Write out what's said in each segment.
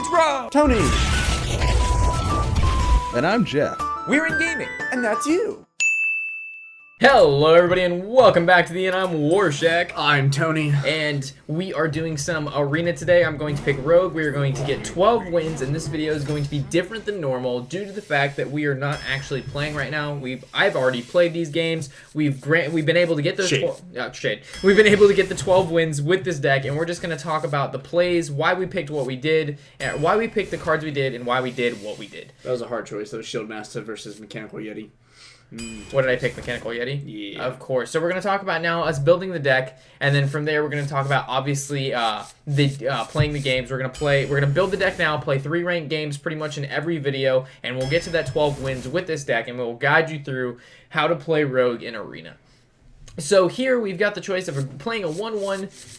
It's Rob! Tony! And I'm Jeff. We're in gaming. And that's you. Hello everybody and welcome back to the end. I'm Warshack. I'm Tony. And we are doing some arena today. I'm going to pick Rogue. We are going to get 12 wins, and this video is going to be different than normal due to the fact that we are not actually playing right now. I've already played these games. We've been able to get those We've been able to get the 12 wins with this deck, and we're just going to talk about the plays, why we picked what we did, why we picked the cards we did, and why we did what we did. That was a hard choice. That was Shield Master versus Mechanical Yeti. What did I pick? Mechanical Yeti? Yeah. Of course. So we're going to talk about now us building the deck, and then from there we're going to talk about obviously playing the games. We're going to build the deck now, play 3 ranked games pretty much in every video, and we'll get to that 12 wins with this deck, and we'll guide you through how to play Rogue in Arena. So here we've got the choice of playing a 1/1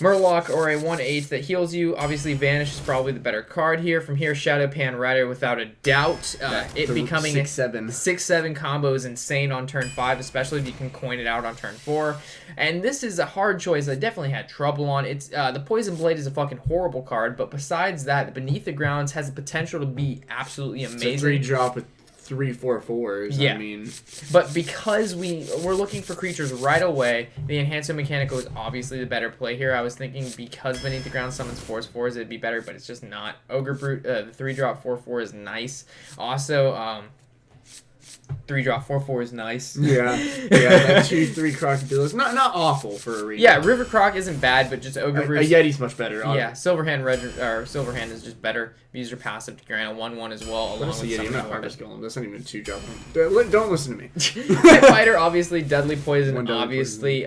Murloc or a 1/8 that heals you. Obviously, Vanish is probably the better card here. From here, Shadow Pan Rider without a doubt. It becoming 6/7 combo is insane on turn 5, especially if you can coin it out on turn 4. And this is a hard choice I definitely had trouble on. It's the Poison Blade is a fucking horrible card, but besides that, Beneath the Grounds has the potential to be absolutely amazing. It's a 3-drop with 3/4/4s. Yeah. I mean, but because we're looking for creatures right away, the Enhancement Mechanical is obviously the better play here. I was thinking because Beneath the Ground summons 4/4s, it'd be better, but it's just not. Ogre Brute, the 3-drop 4/4 is nice. Also, 3-drop 4/4 is nice. Yeah, that 2/3 Crocodile is not awful for a read. Yeah, River Croc isn't bad, but just Ogre Brute. A Yeti's much better. Yeah, Silverhand is just better. Use your passive to grant a 1/1 as well. That's a Yeti, not Harvest Golem. That's not even a 2-drop. Don't listen to me. Pit Fighter, obviously, Deadly Poison, Deadly obviously.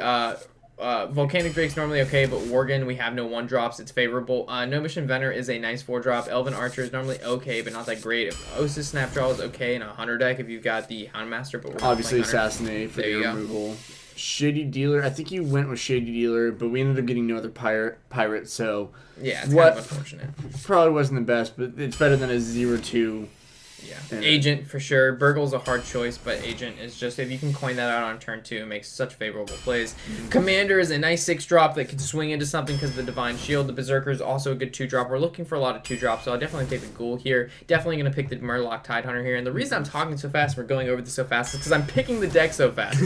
Volcanic Drake's normally okay, but Worgen, we have no 1-drops. It's favorable. Gnomish Inventor is a nice 4-drop. Elven Archer is normally okay, but not that great. Osis Snapdraw is okay in a Hunter deck if you've got the Houndmaster, but we're obviously not playing Hunter. Assassinate for the removal. Shady Dealer. I think you went with Shady Dealer, but we ended up getting no other pirate, so yeah, it's kind of unfortunate. Probably wasn't the best, but it's better than a 0/2. Yeah, Agent for sure. Burgle's a hard choice, but Agent is just, if you can coin that out on turn 2, it makes such favorable plays. Commander is a nice 6-drop that can swing into something because of the Divine Shield. The Berserker is also a good 2-drop. We're looking for a lot of 2-drops, so I'll definitely take the Ghoul here. Definitely going to pick the Murloc Tidehunter here. And the reason I'm talking so fast, we're going over this so fast, is because I'm picking the deck so fast.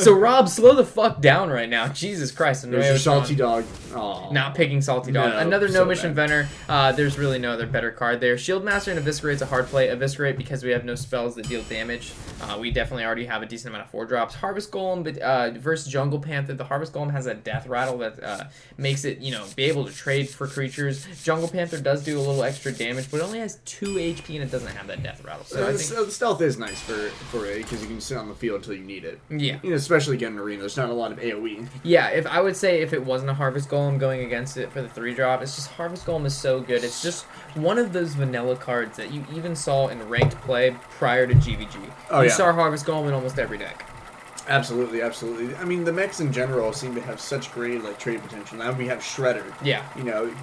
So Rob, slow the fuck down right now. Jesus Christ. There's your Salty Dog. Aww. Not picking Salty Dog. No, another Gnomish Inventor. There's really no other better card there. Shieldmaster and Eviscerate's a hard play. Eviscerate because we have no spells that deal damage. We definitely already have a decent amount of 4-drops. Harvest Golem versus Jungle Panther. The Harvest Golem has a death rattle that makes it, be able to trade for creatures. Jungle Panther does do a little extra damage, but it only has 2 HP and it doesn't have that death rattle. So I think stealth is nice for it because you can sit on the field until you need it. Yeah. Especially again in Arena. There's not a lot of AoE. Yeah, I would say if it wasn't a Harvest Golem going against it for the 3-drop, it's just Harvest Golem is so good. It's just one of those vanilla cards that you even saw in ranked play prior to GVG. You saw Harvest Golem in almost every deck. Absolutely. I mean, the mechs in general seem to have such great trade potential. Now we have Shredder. Yeah.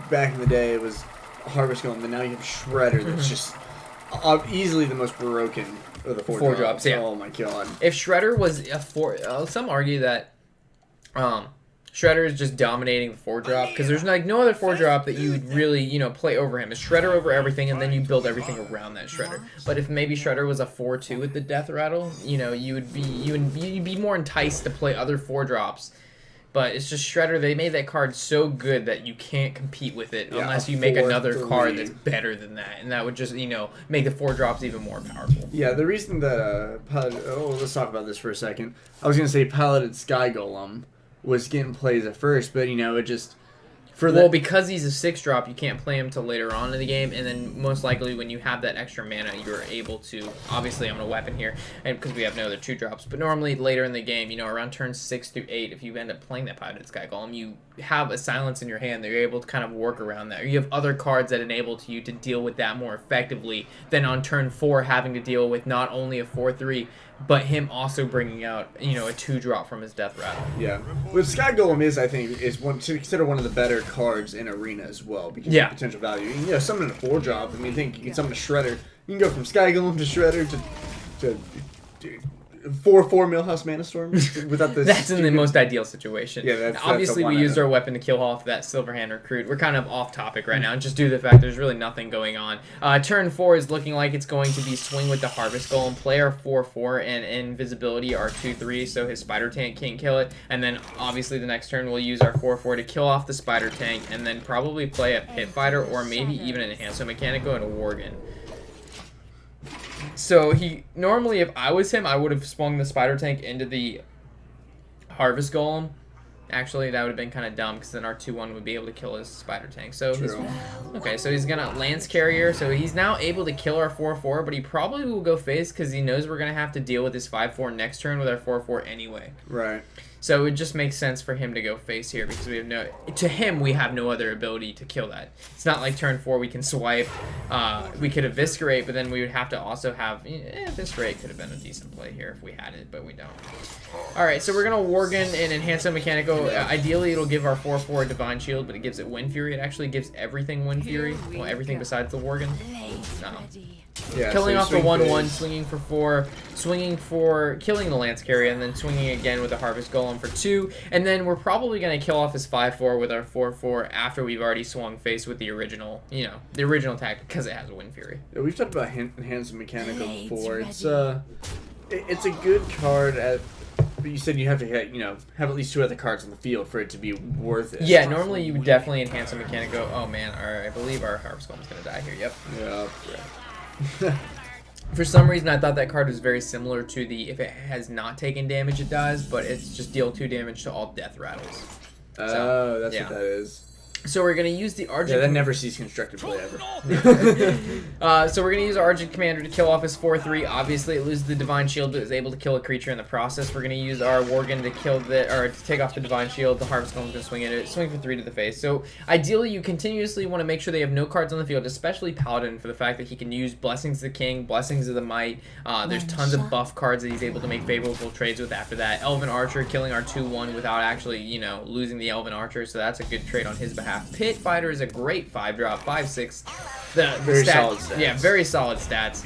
Back in the day it was Harvest Golem, but now you have Shredder that's just easily the most broken of the 4-drops. Yeah. Oh my god. If Shredder was a 4, some argue that Shredder is just dominating the 4-drop because there's no other 4-drop that you would really play over him. It's Shredder over everything, and then you build everything around that Shredder. But if maybe Shredder was a 4/2 with the death rattle, you'd be more enticed to play other 4-drops. But it's just Shredder. They made that card so good that you can't compete with it unless you make another card that's better than that, and that would just make the 4-drops even more powerful. Yeah, the reason that let's talk about this for a second. I was gonna say Paladin Sky Golem was getting plays at first, but it just because he's a 6-drop, you can't play him till later on in the game, and then most likely when you have that extra mana, you're able to. Obviously, I'm gonna weapon here, and because we have no other 2-drops, but normally later in the game, around turns 6 through 8, if you end up playing that Piloted Sky Golem, you have a silence in your hand that you're able to kind of work around that. Or you have other cards that enable you to deal with that more effectively than on turn 4 having to deal with not only a 4/3. But him also bringing out, a 2-drop from his death rattle. Yeah. What Sky Golem is, I think, is to consider one of the better cards in Arena as well because of potential value. You can summon a 4-drop. I mean, you can summon a Shredder. You can go from Sky Golem to Shredder to 4/4 Millhouse Mana Storm without the. That's in the most ideal situation. Yeah, that's obviously a we used our weapon to kill off that Silverhand recruit. We're kind of off topic right now, just due to the fact there's really nothing going on. Turn 4 is looking like it's going to be swing with the Harvest Golem, play our 4/4, and invisibility our 2/3, so his Spider Tank can't kill it. And then obviously the next turn we'll use our 4/4 to kill off the Spider Tank, and then probably play a Pit Fighter or maybe even an Enhancer Mechanical and a Worgen. So normally if I was him, I would have swung the Spider Tank into the Harvest Golem. Actually, that would have been kind of dumb because then our 2/1 would be able to kill his Spider Tank. So okay, so he's gonna Lance Carrier. So he's now able to kill our 4/4, but he probably will go face because he knows we're gonna have to deal with his 5/4 next turn with our 4/4 anyway. Right. So it just makes sense for him to go face here because we have no other ability to kill that. It's not like turn 4 we can swipe, we could Eviscerate, but then we would have to also have, Eviscerate could have been a decent play here if we had it, but we don't. Alright, so we're going to Worgen and Enhance Mechanical. Ideally it'll give our 4/4 Divine Shield, but it gives it Wind Fury. It actually gives everything Wind Fury. Well, everything besides the Worgen. No. Yeah, Killing so off the 1/1, swinging for 4, swinging for killing the Lance Carrier, and then swinging again with the Harvest Golem for 2. And then we're probably going to kill off his 5/4 with our 4/4 after we've already swung face with the original, the original tactic because it has a Wind Fury. Yeah, we've talked about Enhanced Mechanical before. It's a good card but you said you have to have at least 2 other cards on the field for it to be worth it. Yeah, normally you would definitely enhance a Mechanical. Oh man, I believe our Harvest Golem is going to die here. Yep. Yeah. For some reason, I thought that card was very similar to the if it has not taken damage, it dies, but it's just deal 2 damage to all death rattles. Oh, that's what that is. So we're going to use the Argent... Yeah, that never sees constructed play ever. So we're going to use our Argent Commander to kill off his 4/3. Obviously, it loses the Divine Shield, but is able to kill a creature in the process. We're going to use our Worgen to take off the Divine Shield. The Harvest Golem can swing for 3 to the face. So ideally, you continuously want to make sure they have no cards on the field, especially Paladin, for the fact that he can use Blessings of the King, Blessings of the Might. There's tons of buff cards that he's able to make favorable trades with after that. Elven Archer, killing our 2/1 without actually, losing the Elven Archer, so that's a good trade on his behalf. Pit Fighter is a great 5-drop, 5/6. Very solid stats. Yeah, very solid stats.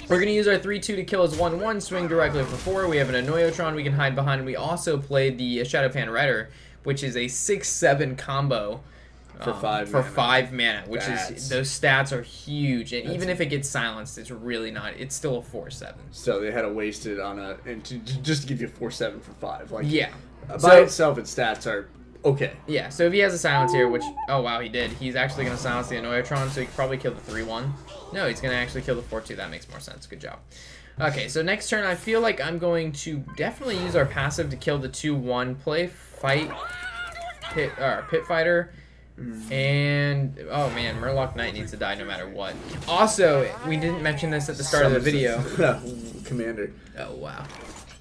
We're going to use our 3/2 to kill his 1/1, swing directly for 4. We have an Annoyotron we can hide behind. We also played the Shadowpan Rider, which is a 6/7 combo. For 5 mana, which is, those stats are huge, and even if it gets silenced, it's really not, it's still a 4/7. So they had to waste it on just to give you a 4/7 for 5. Like, yeah. By itself, its stats are okay. Yeah, so if he has a silence here, which, oh wow, he did. He's actually going to silence the Annoyotron, so he could probably kill the 3/1. No, he's going to actually kill the 4/2. That makes more sense. Good job. Okay, so next turn, I feel like I'm going to definitely use our passive to kill the 2/1. Play Pit Fighter. And, oh man, Murloc Knight needs to die no matter what. Also, we didn't mention this at the start of the video. Commander. Oh, wow.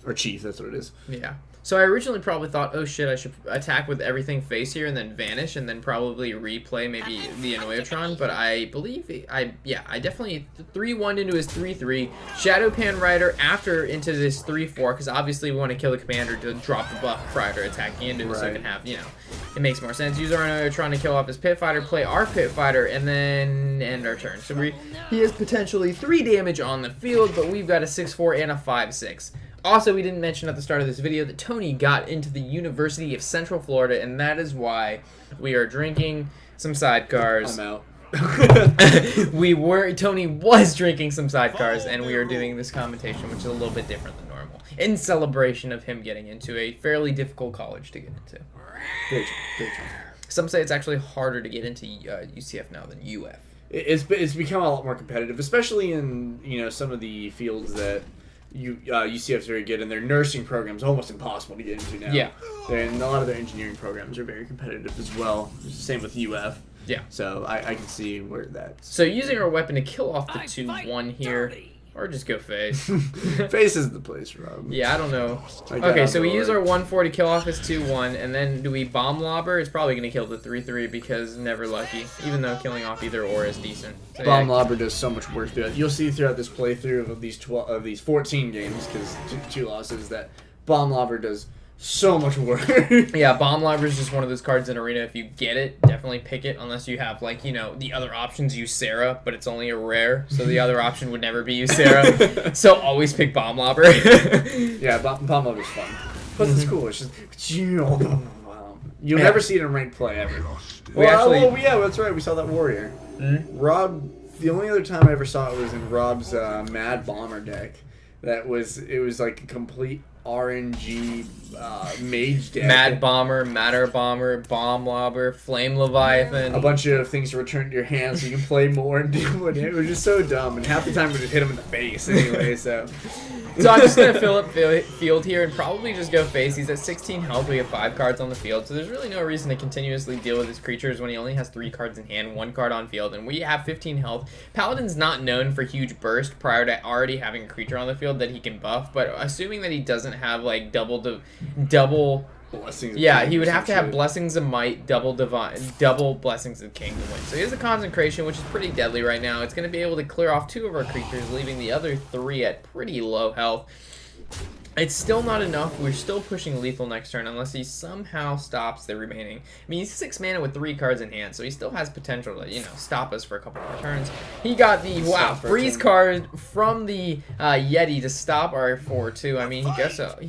Or Chief, that's what it is. Yeah. So I originally probably thought, oh shit, I should attack with everything face here and then vanish and then probably replay maybe the Annoyotron, but I believe, I definitely 3/1 into his 3/3, Shadowpan Rider after into this 3/4, because obviously we want to kill the commander to drop the buff prior to attacking into it, so it can have, it makes more sense. Use our Annoyotron to kill off his Pit Fighter, play our Pit Fighter, and then end our turn. So he has potentially 3 damage on the field, but we've got a 6/4 and a 5/6. Also, we didn't mention at the start of this video that Tony got into the University of Central Florida, and that is why we are drinking some sidecars. I'm out. Tony was drinking some sidecars, and we are doing this commentation, which is a little bit different than normal, in celebration of him getting into a fairly difficult college to get into. Very true. Some say it's actually harder to get into UCF now than UF. It's become a lot more competitive, especially in some of the fields that UCF is very good, and their nursing program is almost impossible to get into now. Yeah. And a lot of their engineering programs are very competitive as well. Same with UF. Yeah. So I can see where that's... So using our weapon to kill off the 2/1 here, or just go face. Face is the place, Rob. Yeah, I don't know. Okay, so we use our 1/4 to kill off his 2/1, and then do we Bomb Lobber? It's probably going to kill the 3/3 because never lucky, even though killing off either or is decent. So, Bomb Lobber does so much work throughout. You'll see throughout this playthrough of these 14 games, because 2 losses, that Bomb Lobber does so much work. Yeah, Bomb Lobber is just one of those cards in Arena. If you get it, definitely pick it, unless you have, like, you know, the other options use Sarah, but it's only a rare, so the other option would never be use Sarah. So always pick Bomb Lobber. Yeah, Bomb Lobber's fun. Plus, it's cool. It's just... You'll never see it in ranked play, ever. Yeah, that's right. We saw that Warrior. Rob... The only other time I ever saw it was in Rob's Mad Bomber deck. It was like a complete RNG mage deck. Mad Bomber, Matter Bomber, Bomb Lobber, Flame Leviathan. A bunch of things to return to your hand so you can play more and do it. It was just so dumb, and half the time we just hit him in the face anyway, so... So I'm just going to fill up field here and probably just go face. He's at 16 health. We have 5 cards on the field, so there's really no reason to continuously deal with his creatures when he only has 3 cards in hand, 1 card on field, and we have 15 health. Paladin's not known for huge burst prior to already having a creature on the field that he can buff, but assuming that he doesn't have, like, double Blessings. Yeah, he would have to have Blessings of Might, double Blessings of King to win. So he has a Consecration, which is pretty deadly right now. It's going to be able to clear off 2 of our creatures, leaving the other 3 at pretty low health. It's still not enough. We're still pushing lethal next turn unless he somehow stops the remaining. I mean, he's 6 mana with 3 cards in hand, so he still has potential to, you know, stop us for a couple more turns. He got the, freeze card from the Yeti to stop our 4-2. I mean, he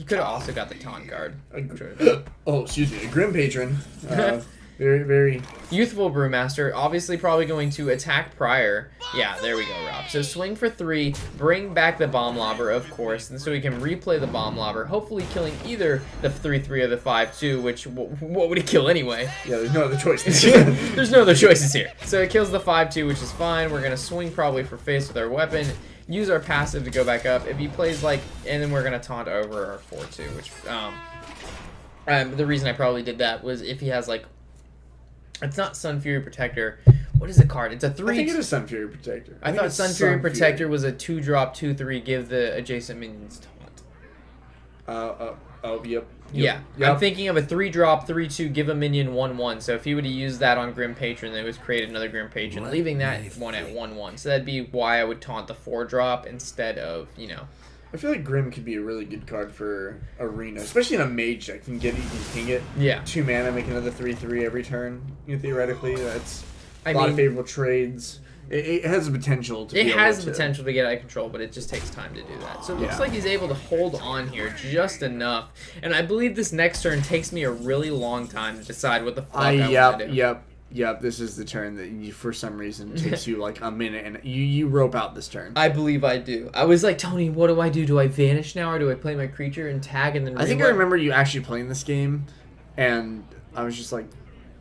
could have also got the taunt card. Excuse me, a Grim Patron. Very, very... Youthful Brewmaster, obviously probably going to attack prior. Yeah, there we go, Rob. So swing for 3, bring back the Bomb Lobber, of course, and so we can replay the Bomb Lobber, hopefully killing either the 3-3 or the 5-2, which, what would it kill anyway? Yeah, there's no other choices. There's no other choices here. So it kills the 5-2, which is fine. We're going to swing probably for face with our weapon, use our passive to go back up. If he plays, like, and then we're going to taunt over our 4-2, which, the reason I probably did that was if he has, like, it's not Sun Fury Protector. What is the card? It's a 3. I think it is Sun Fury Protector. I thought Sun Fury Protector was a 2-drop, 2-3, give the adjacent minions taunt. Yep. Yeah. I'm thinking of a 3-drop, 3-2, give a minion 1-1. So if he would have used that on Grim Patron, then it would create another Grim Patron, leaving that one at 1-1. So that'd be why I would taunt the 4-drop instead of, you know. I feel like Grim could be a really good card for Arena, especially in a mage deck. You can ping it. Yeah. 2 mana, make another 3/3 every turn. Theoretically, that's a lot of favorable trades. It has the potential to. It has the potential to get out of control, but it just takes time to do that. So it looks like he's able to hold on here just enough, and I believe this next turn takes me a really long time to decide what the fuck I want to do. Yep, this is the turn that you, for some reason, takes you like a minute, and you rope out this turn. I believe I do. I was like, Tony, what do I do? Do I vanish now, or do I play my creature and tag and then I think I remember you actually playing this game, and I was just like,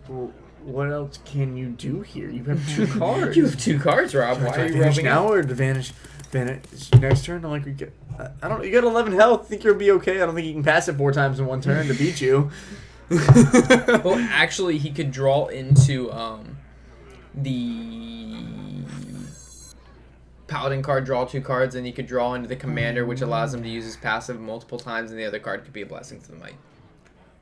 well, what else can you do here? You have 2 cards. You have 2 cards, Rob. Why are you vanish roping now or to vanish next turn? I'm like, I don't. You got 11 health. I think you'll be okay. I don't think you can pass it 4 times in one turn to beat you. Well, actually, he could draw into the Paladin card, draw 2 cards, and he could draw into the Commander, which allows him to use his passive multiple times, and the other card could be a Blessing to the Might.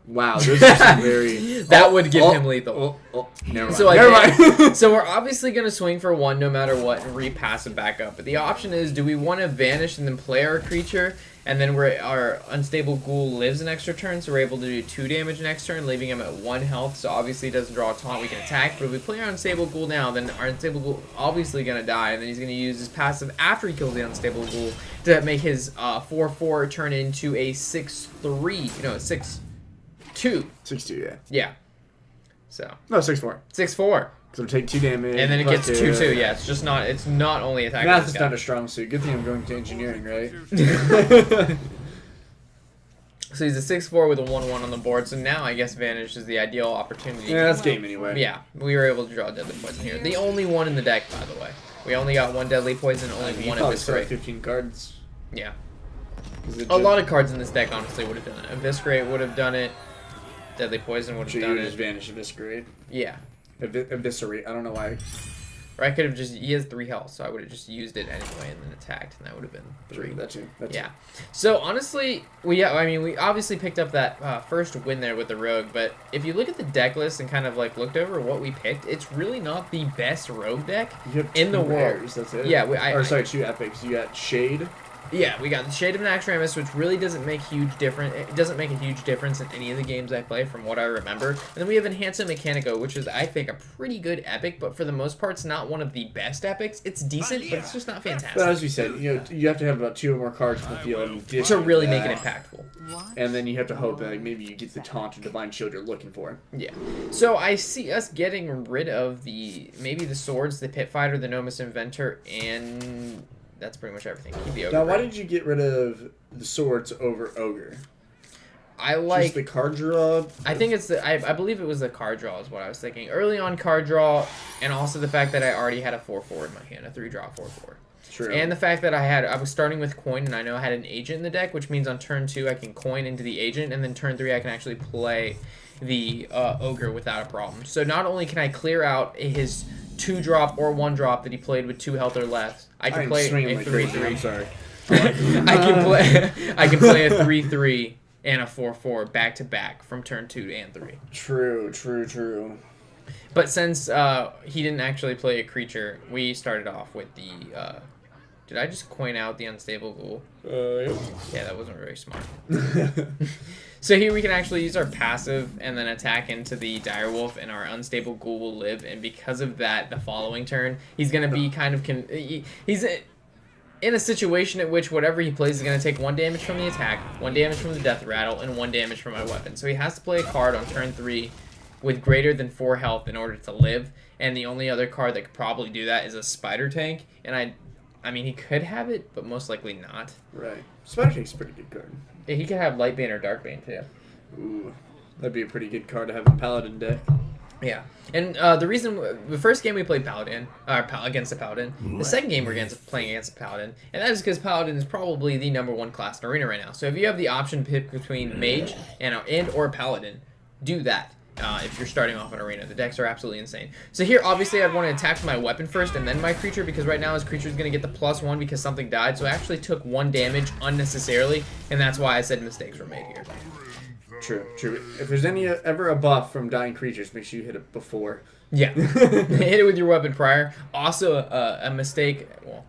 Wow, those are some very... That would give him lethal. Never mind. So, never mind. So we're obviously going to swing for 1 no matter what and repass it back up. But the option is, do we want to vanish and then play our creature, and then our Unstable Ghoul lives an extra turn, so we're able to do 2 damage next turn, leaving him at 1 health, so obviously he doesn't draw a taunt, we can attack. But if we play our Unstable Ghoul now, then our Unstable Ghoul obviously going to die, and then he's going to use his passive after he kills the Unstable Ghoul to make his 4/4 turn into a 6/3, no, 6/2. 6/2, yeah. Yeah. So. No, 6/4. 6/4. Because it'll take 2 damage. And then it gets 2/2. Yeah, it's just not. It's not only attacking. Math is not a strong suit. Good thing I'm going to engineering, right? So he's a 6/4 with a 1/1 on the board. So now I guess Vanish is the ideal opportunity. Yeah, that's game anyway. Yeah, we were able to draw Deadly Poison here. The only one in the deck, by the way. We only got 1 Deadly Poison, only 1 Eviscerate. 15 cards. Yeah. A lot of cards in this deck honestly would have done it. Eviscerate would have done it. Deadly Poison would have done it. Just Vanish, Eviscerate. Yeah. Eviscerate. I don't know why. Or I could have just... He has 3 health, so I would have just used it anyway and then attacked, and that would have been 3. That too. Yeah. So, honestly, we obviously picked up that first win there with the Rogue, but if you look at the deck list and kind of, like, looked over what we picked, it's really not the best Rogue deck you have in the world. That's it? Yeah. 2 epics. You got Shade, Yeah, we got the Shade of Naxxramas, which really doesn't make huge difference. It doesn't make a huge difference in any of the games I play, from what I remember. And then we have Enhanced Mechanico, which is, I think, a pretty good epic, but for the most part, it's not one of the best epics. It's decent, but it's just not fantastic. But as we said, you have to have about 2 or more cards in the field to really make it impactful. And then you have to hope that maybe you get the Taunt or Divine Shield you're looking for. Yeah. So I see us getting rid of maybe the swords, the Pit Fighter, the Nomus Inventor, and that's pretty much everything. Keep the Ogre. Now, why did you get rid of the swords over Ogre? I like... Just the card draw? I think it's the... I believe it was the card draw is what I was thinking. Early on card draw, and also the fact that I already had a 4/4 in my hand, a 3-drop 4/4. True. And the fact that I was starting with coin, and I know I had an agent in the deck, which means on turn 2 I can coin into the agent, and then turn 3 I can actually play the Ogre without a problem. So not only can I clear out his 2-drop or 1-drop that he played with 2 health or less, I can play a 3/3. I'm sorry. I can play a 3/3 and a 4/4 back to back from turn 2 and 3. True. But since he didn't actually play a creature, we started off with the. Did I just coin out the Unstable Ghoul? Yep. Yeah, that wasn't very smart. So here we can actually use our passive and then attack into the Direwolf, and our Unstable Ghoul will live. And because of that, the following turn, he's going to be kind of... he's in a situation at which whatever he plays is going to take 1 damage from the attack, 1 damage from the Death Rattle, and 1 damage from my weapon. So he has to play a card on turn 3 with greater than 4 health in order to live. And the only other card that could probably do that is a Spider Tank. And I mean, he could have it, but most likely not. Right. Spider Tank's a pretty good card. Yeah, he could have Lightbane or Darkbane, too. Ooh. That'd be a pretty good card to have in Paladin deck. Yeah. And the first game we played Paladin, against a Paladin. The second game we're playing against a Paladin. And that is because Paladin is probably the #1 class in Arena right now. So if you have the option to pick between Mage and or Paladin, do that. If you're starting off in Arena. The decks are absolutely insane. So here, obviously, I'd want to attack with my weapon first and then my creature, because right now his creature is going to get the +1 because something died. So I actually took 1 damage unnecessarily, and that's why I said mistakes were made here. True. If there's ever a buff from dying creatures, make sure you hit it before. Yeah. Hit it with your weapon prior. Also, a mistake, well,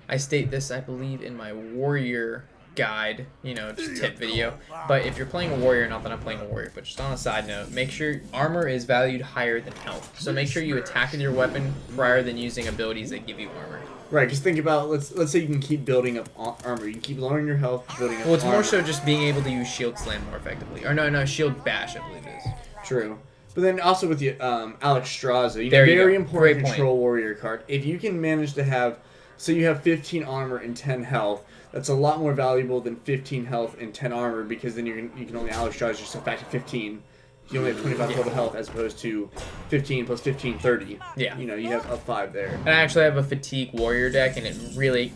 I state this, I believe, in my Warrior guide, just tip video. But if you're playing a Warrior, not that I'm playing a Warrior, but just on a side note, make sure armor is valued higher than health. So make sure you attack with your weapon prior than using abilities that give you armor. Right, because think about, let's say you can keep building up armor. You can keep lowering your health, building up Well, it's armor. more so just being able to use Shield Slam more effectively. Or no, Shield Bash, I believe it is. True. But then also with the Alex Straza, very important control warrior card. If you can manage to have, say you have 15 armor and 10 health, that's a lot more valuable than 15 health and 10 armor, because then you can only Alex Straza yourself back to 15. You only have 25 total health as opposed to 15 plus 15, 30. Yeah. You have up 5 there. And I actually have a Fatigue Warrior deck, and it really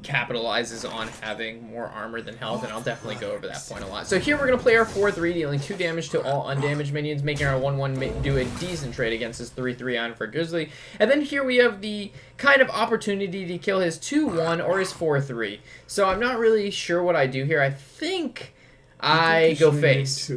capitalizes on having more armor than health, and I'll definitely go over that point a lot. So here we're going to play our 4/3, dealing 2 damage to all undamaged minions, making our 1/1 do a decent trade against his 3/3 Iron for Grizzly. And then here we have the kind of opportunity to kill his 2/1 or his 4/3. So I'm not really sure what I do here. I think I go face.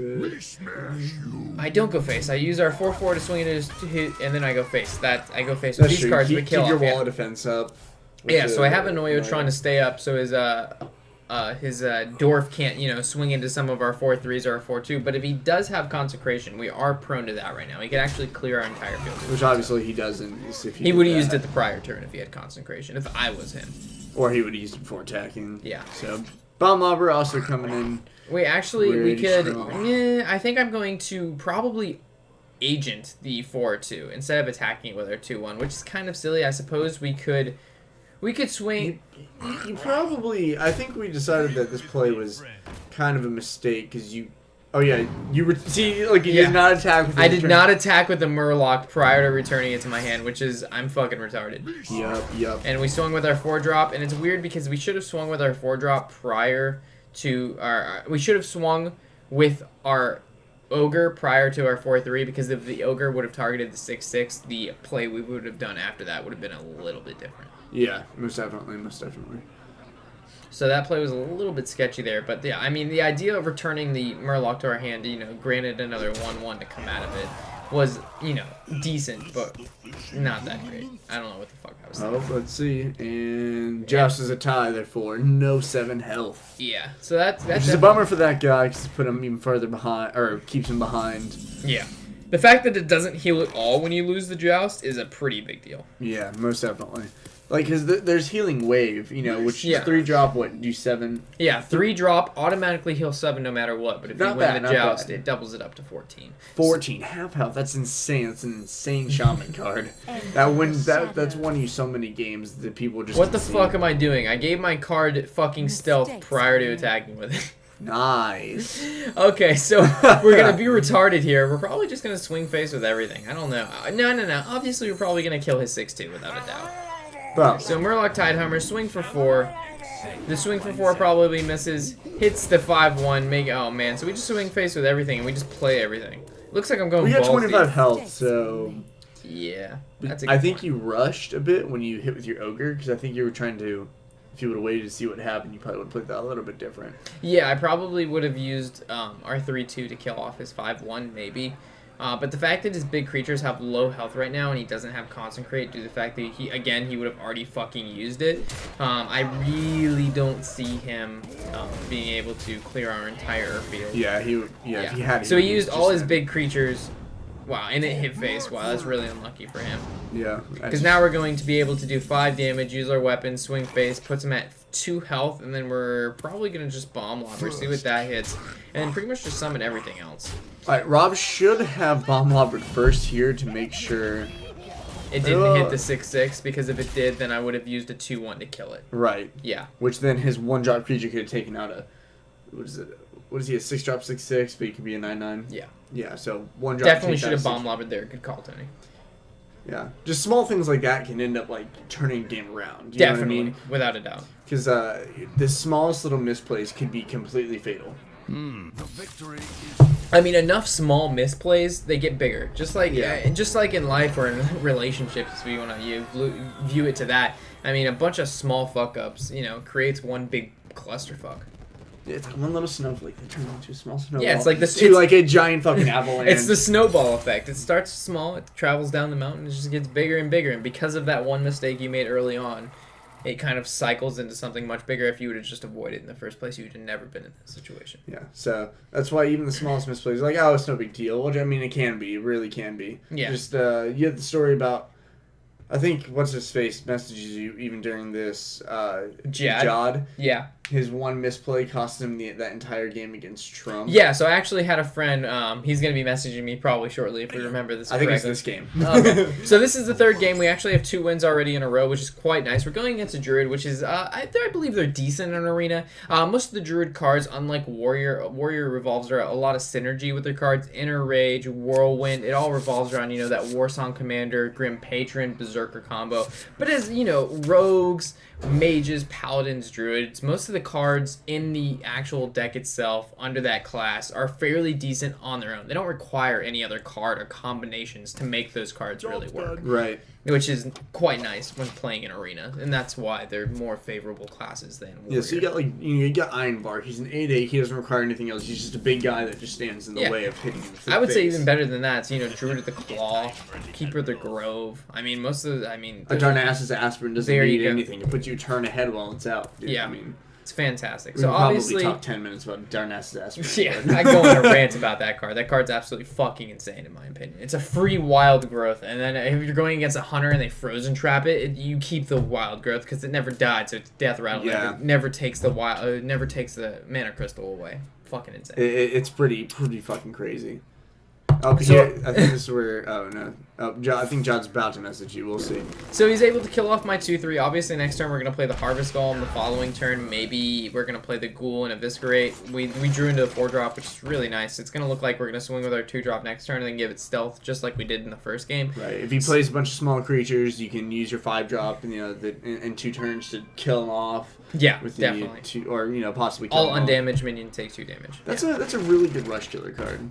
I don't go face. I use our 4/4 to swing into his, and then I go face. I go face with these cards. We kill keep your off, wall of defense up. Yeah, so I have Anoyo trying to stay up, so his Dwarf can't, swing into some of our 4/3s or our 4/2. But if he does have Consecration, we are prone to that right now. He could actually clear our entire field. Which obviously he doesn't. If he would have used it the prior turn if he had Consecration, if I was him. Or he would have used it before attacking. Yeah. So, Bomb Lobber also coming in. Wait, actually, we could... strong. I think I'm going to probably Agent the 4/2 instead of attacking it with our 2/1, which is kind of silly. I suppose we could swing... You probably... I think we decided that this play was kind of a mistake, because you... Oh, yeah. You were... See, like, you did not attack with the... I did not attack with the Murloc prior to returning it to my hand, which is... I'm fucking retarded. Yup. And we swung with our 4-drop, and it's weird because we should have swung with our 4-drop prior to our... We should have swung with our Ogre prior to our 4/3, because if the Ogre would have targeted the 6/6, the play we would have done after that would have been a little bit different. Yeah, most definitely. So that play was a little bit sketchy there, but yeah, I mean, the idea of returning the Murloc to our hand, granted another 1/1 to come out of it, was, you know, decent, but not that great. I don't know what the fuck I was thinking. Oh, let's see. And Joust is a tie, therefore. No 7 health. Yeah, so that's Which is a bummer for that guy, because put him even further behind, or keeps him behind. Yeah. The fact that it doesn't heal at all when you lose the Joust is a pretty big deal. Yeah, most definitely. Like, because there's Healing Wave, you know, which is 3 drop, what, do 7? Yeah, 3 drop, automatically heal 7 no matter what, but if you win the Joust, it doubles it up to 14. 14, half health, that's insane. That's an insane Shaman card. That's won you so many games that people just... What the fuck am I doing? I gave my card fucking stealth prior to attacking with it. Nice. Okay, so we're going to be retarded here. We're probably just going to swing face with everything. I don't know. No. Obviously, we're probably going to kill his 6-2 without a doubt. Bro. So Murloc Tidehummer, swing for 4. The swing for 4 probably misses. Hits the 5-1. Oh man, so we just swing face with everything and we just play everything. Looks like I'm going. We got 25 health, so yeah. I think you rushed a bit when you hit with your ogre, because I think you were trying to. If you would have waited to see what happened, you probably would have played that a little bit different. Yeah, I probably would have used our 3-2 to kill off his 5-1 maybe. But the fact that his big creatures have low health right now and he doesn't have Concentrate due to the fact that he would have already fucking used it. I really don't see him being able to clear our entire field. Yeah, if he had. So he used all his big creatures. Wow, and it hit face. Wow, that's really unlucky for him. Yeah. Because now we're going to be able to do 5 damage, use our weapon, swing face, puts him at 2 health, and then we're probably going to just bomb lobber, see what that hits, and pretty much just summon everything else. Alright, Rob should have bomb lobbered first here to make sure it didn't hit the 6-6, because if it did, then I would have used a 2-1 to kill it. Right. Yeah. Which then his 1-drop creature could have taken out a... What is it? What is he, a 6-drop 6-6, but he could be a 9-9? Yeah. Yeah, so 1-drop... Definitely should have bomb lobbered there. Good call, Tony. Yeah. Just small things like that can end up, like, turning the game around. You Definitely, know what I mean? without a doubt. Because the smallest little misplays can be completely fatal. The victory is... I mean, enough small misplays, they get bigger. Just like just like in life or in relationships, if you want to view it to that. I mean, a bunch of small fuck-ups, you know, creates one big clusterfuck. It's like one little snowflake that turns into a small snowball. Yeah, it's like this. To like a giant fucking avalanche. It's the snowball effect. It starts small, it travels down the mountain, it just gets bigger and bigger. And because of that one mistake you made early on, it kind of cycles into something much bigger. If you would have just avoided it in the first place, you would have never been in that situation. Yeah, so that's why even the smallest misplays, like, oh, it's no big deal. Which, I mean, it can be. It really can be. Yeah. Just, you had the story about, I think, what's-his-face messages you even during this, Jod. Yeah. His one misplay cost him that entire game against Trump. Yeah, so I actually had a friend, he's going to be messaging me probably shortly if we remember this correctly. I think it's this game. Okay. So this is the 3rd game. We actually have 2 wins already in a row, which is quite nice. We're going against a Druid, which is, I believe they're decent in Arena. Most of the Druid cards, unlike Warrior revolves around a lot of synergy with their cards. Inner Rage, Whirlwind, it all revolves around, you know, that Warsong Commander, Grim Patron, Berserker combo. But as, you know, Rogues, Mages, Paladins, Druids, most of the cards in the actual deck itself under that class are fairly decent on their own. They don't require any other card or combinations to make those cards really work. Right. Which is quite nice when playing in Arena, and that's why they're more favorable classes than Warrior. Yeah, so you got like you got Ironbark. He's an 8/8. He doesn't require anything else. He's just a big guy that just stands in the way of hitting you. I would say even better than that. So, you know, Druid of the Claw, Keeper of the Grove. I mean, most of the, a Darnassus Aspirin doesn't need anything. It puts you a turn ahead while it's out. Dude. Yeah. I mean, it's fantastic. We So obviously talk 10 minutes about Darnassus Aspirin. Yeah, I go on a rant about that card. That card's absolutely fucking insane in my opinion. It's a free wild growth, and then if you're going against a hunter and they frozen trap it, you keep the wild growth because it never died, so it's death rattle. Yeah. Never takes the never takes the mana crystal away. Fucking insane. It's pretty fucking crazy. Oh, so, I think this is where. Oh no. I think John's about to message you. We'll see. So he's able to kill off my 2/3. Obviously, next turn we're gonna play the Harvest Golem. The following turn, maybe we're gonna play the Ghoul and Eviscerate. We drew into a 4-drop, which is really nice. It's gonna look like we're gonna swing with our 2-drop next turn and then give it stealth, just like we did in the first game. Right. If he plays a bunch of small creatures, you can use your 5-drop and in 2 turns to kill them off. Yeah, with definitely. Or possibly kill all them undamaged minion takes 2 damage. That's a really good rush killer card.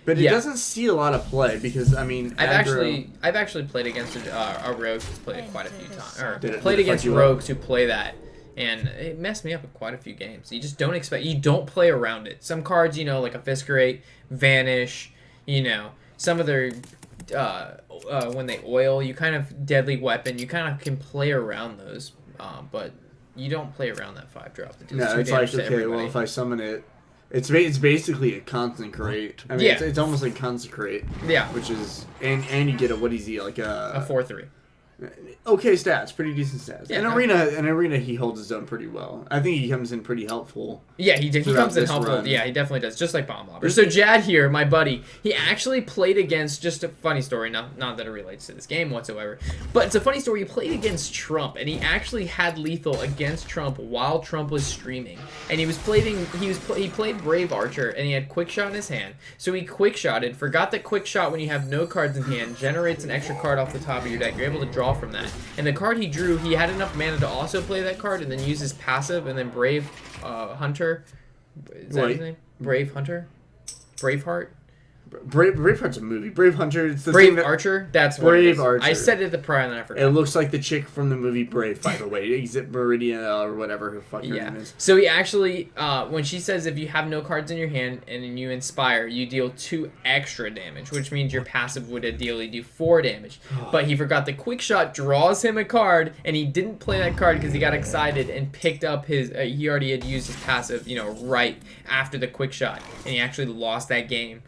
But it doesn't see a lot of play because I mean I've actually played against a rogue who's played it quite a few times, or played against rogues who play that, and it messed me up in quite a few games. You just don't play around it. Some cards, you know, like Eviscerate, Vanish, you know, some of their when they oil, you kind of deadly weapon. You kind of can play around those, but you don't play around that 5-drop. No, it's like, okay, well, if I summon it, it's basically a consecrate. I mean, Yeah. it's almost like consecrate. Yeah. Which is, and you get what is he, like A 4/3. okay stats, pretty decent stats. Yeah, in arena, he holds his own pretty well. I think he comes in pretty helpful. Yeah, he did. He throughout comes in this helpful. run. Yeah, he definitely does. Just like Bomb Lobber. So Jad here, my buddy, he actually played against, just a funny story, not that it relates to this game whatsoever, but it's a funny story. He played against Trump, and he actually had lethal against Trump while Trump was streaming. And he played Brave Archer, and he had Quick Shot in his hand. So he Quick Shotted, forgot that Quick Shot, when you have no cards in hand, generates an extra card off the top of your deck. You're able to draw from that. And the card he drew, he had enough mana to also play that card and then use his passive, and then Brave Hunter. Is that his name? Brave Hunter? Braveheart? Braveheart's a movie. Brave Hunter. It's the Brave thing that, Archer? That's what it Brave is. Archer. I said it the prior and then I forgot. It looks like the chick from the movie Brave, by the way. Exit Meridian or whatever her fuck her Yeah. name is. So he actually, when she says if you have no cards in your hand and you inspire, you deal 2 extra damage, which means your passive would ideally do 4 damage. But he forgot the Quick Shot draws him a card, and he didn't play that card because he got excited and picked up his, he already had used his passive, right after the Quick Shot, and he actually lost that game,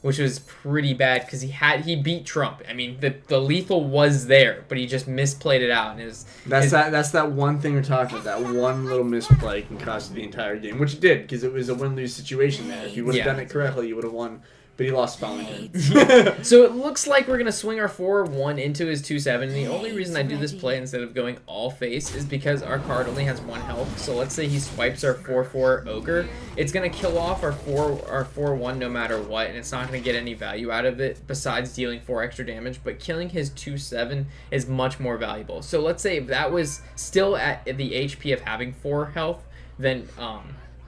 which was pretty bad because he beat Trump. I mean, the lethal was there, but he just misplayed it out. And That's that one thing we're talking about. That one little misplay can cost you the entire game, which it did because it was a win-lose situation there. If you would have done it correctly, you would have won. But he lost following turn. So it looks like we're going to swing our 4/1 into his 2/7. And the only reason I do this play instead of going all face is because our card only has 1 health. So let's say he swipes our 4/4 Ogre. It's going to kill off our 4/1 no matter what. And it's not going to get any value out of it besides dealing 4 extra damage. But killing his 2/7 is much more valuable. So let's say if that was still at the HP of having 4 health, then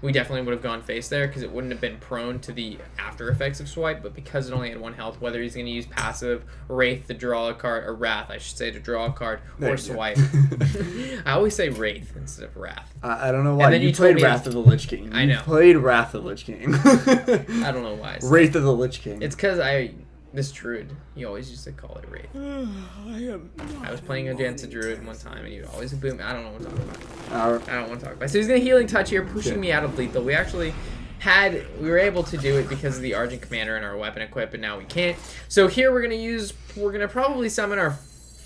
we definitely would have gone face there because it wouldn't have been prone to the after effects of swipe, but because it only had 1 health, whether he's going to use passive, Wraith to draw a card, or Wrath, I should say, to draw a card, or swipe. I always say Wraith instead of Wrath. I don't know why. Then you played Wrath of the Lich King. I know. You played Wrath of the Lich King. I don't know why. Wraith of the Lich King. It's because this druid, you always used to call it Wraith. I was playing against a druid one time, and he would always boom. I don't know what to talk about. I don't want to talk about it. So he's going to Healing Touch here, pushing me out of lethal. We were able to do it because of the Argent Commander and our weapon equip, and now we can't. So here we're going to probably summon our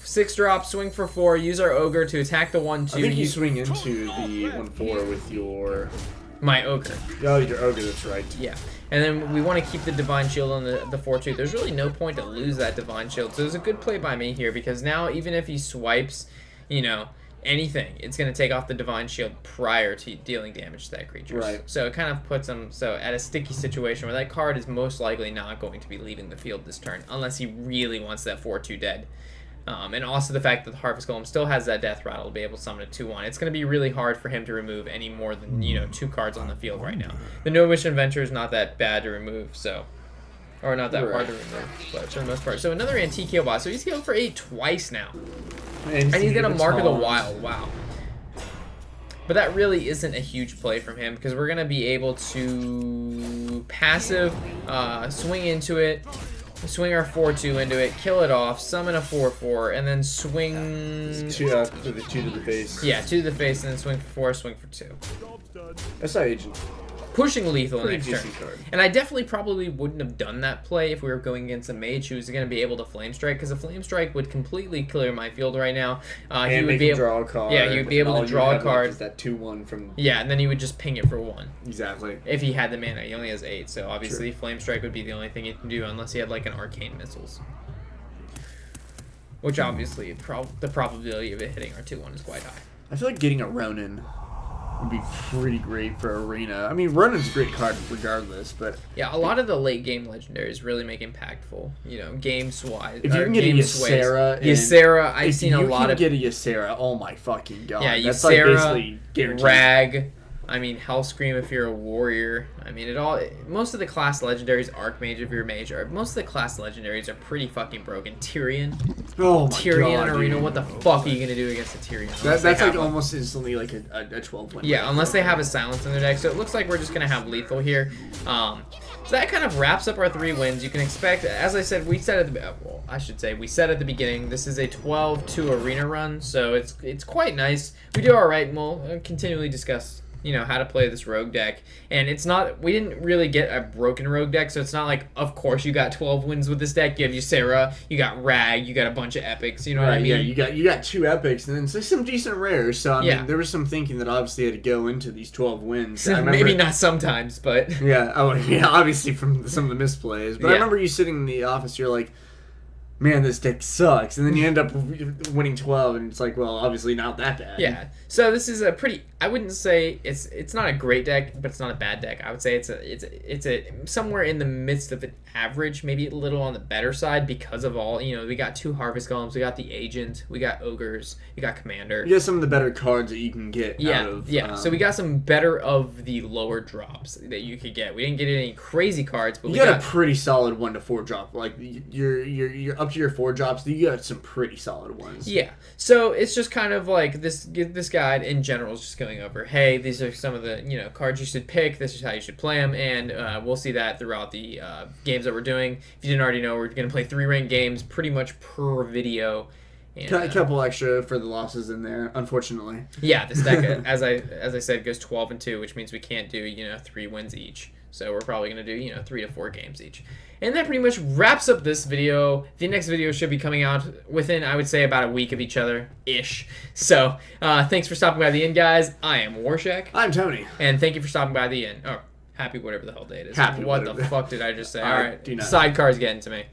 6-drop, swing for 4, use our Ogre to attack the 1/2. I think you swing into the 1/4 with your... My Ogre. Oh, your Ogre, that's right. Yeah. And then we want to keep the Divine Shield on the 4/2. There's really no point to lose that Divine Shield. So it's a good play by me here because now even if he swipes, anything, it's going to take off the Divine Shield prior to dealing damage to that creature. Right. So it kind of puts him at a sticky situation where that card is most likely not going to be leaving the field this turn unless he really wants that 4/2 dead. And also the fact that the Harvest Golem still has that Death Rattle to be able to summon a 2/1. It's going to be really hard for him to remove any more than 2 cards on the field right now. The No Mission Adventure is not that bad to remove, or not that hard to remove, but for the most part. So another Antique Heal Bot. So he's healed for 8 twice now. And he's got a Mark of the Wild. Wow. But that really isn't a huge play from him because we're going to be able to passive, swing into it, swing our 4/2 into it, kill it off, summon a 4/4, and then swing... 2 to the face. Yeah, 2 to the face, and then swing for 4, swing for 2. That's not Agent. Pushing lethal Pretty next turn. decent card. And I definitely probably wouldn't have done that play if we were going against a mage who was going to be able to Flame Strike, because a Flame Strike would completely clear my field right now. And make him draw a card. Yeah, he would be able to draw a card. That 2/1 from... Yeah, and then he would just ping it for 1. Exactly. If he had the mana. He only has 8, so obviously Flame Strike would be the only thing he can do unless he had like an Arcane Missiles. Which obviously, the probability of it hitting our 2/1 is quite high. I feel like getting a Ronin would be pretty great for Arena. I mean, Ronin's a great card regardless, but... Yeah, a lot of the late game legendaries really make impactful, games-wise. If you can get a Ysera... Ysera, I've seen a lot of... If you can get a Ysera, oh my fucking god. Yeah, that's Ysera, like basically guaranteed. Rag, I mean, Hellscream if you're a warrior. I mean, most of the class legendaries, Archmage if you're a mage, most of the class legendaries are pretty fucking broken. Tyrion. Oh my Tyrion god, Arena, dude. what the fuck are you gonna do against a Tyrion? That's like almost instantly like a 12 win. Yeah, unless they have a silence in their deck. So it looks like we're just gonna have lethal here. So that kind of wraps up our 3 wins. You can expect, as I said, we said at the beginning, this is a 12-2 arena run, so it's quite nice. We do all right, and we'll continually discuss, how to play this rogue deck. And we didn't really get a broken rogue deck, so it's not like, of course, you got 12 wins with this deck. You have Ysera, you got Rag, you got a bunch of epics, you know what I mean? Yeah, you got 2 epics, and then some decent rares, so I mean, there was some thinking that obviously had to go into these 12 wins. Maybe not sometimes, but... Yeah, obviously from some of the misplays. But I remember you sitting in the office, you're like, man, this deck sucks. And then you end up winning 12, and it's like, well, obviously not that bad. Yeah. So this is a pretty, I wouldn't say it's not a great deck, but it's not a bad deck. I would say it's a somewhere in the midst of an average, maybe a little on the better side because of all, we got 2 Harvest Golems, we got the Agent, we got Ogres, you got Commander. You got some of the better cards that you can get out of. Yeah, so we got some better of the lower drops that you could get. We didn't get any crazy cards, but we got a pretty solid 1 to 4 drop. Like, you're up to your 4 drops, you got some pretty solid ones. Yeah. So it's just kind of like this guide in general is just going over, hey, these are some of the cards you should pick, this is how you should play them, and we'll see that throughout the games that we're doing. If you didn't already know, we're going to play 3 ranked games pretty much per video. And, a couple extra for the losses in there, unfortunately. Yeah, this deck, as I said, goes 12-2, which means we can't do 3 wins each. So we're probably going to do 3 to 4 games each. And that pretty much wraps up this video. The next video should be coming out within, I would say, about a week of each other-ish. So, thanks for stopping by the end, guys. I am Warshack. I'm Tony. And thank you for stopping by the end. Oh, happy whatever the hell day it is. Happy what whatever. the fuck did I just say? All right, Sidecar's getting to me.